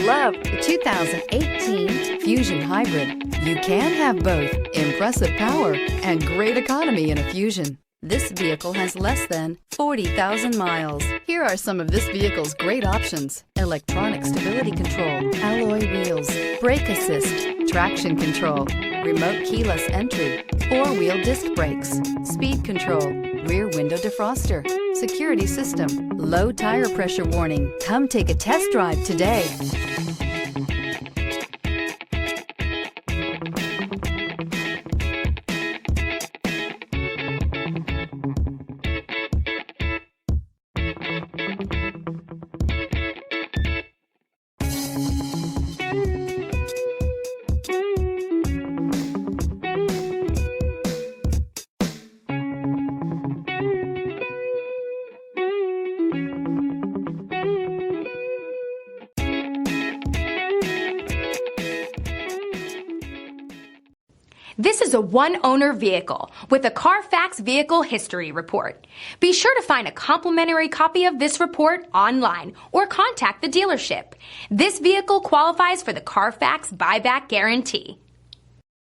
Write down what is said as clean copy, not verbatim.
love the 2018 Fusion Hybrid. You can have both impressive power and great economy in a Fusion. This vehicle has less than 40,000 miles. Here are some of this vehicle's great options: electronic stability control, alloy wheels, brake assist, traction control, remote keyless entry, four-wheel disc brakes, speed control, rear window defroster, security system, low tire pressure warning. Come take a test drive today. This is a one-owner vehicle with a Carfax Vehicle History Report. Be sure to find a complimentary copy of this report online or contact the dealership. This vehicle qualifies for the Carfax Buyback Guarantee.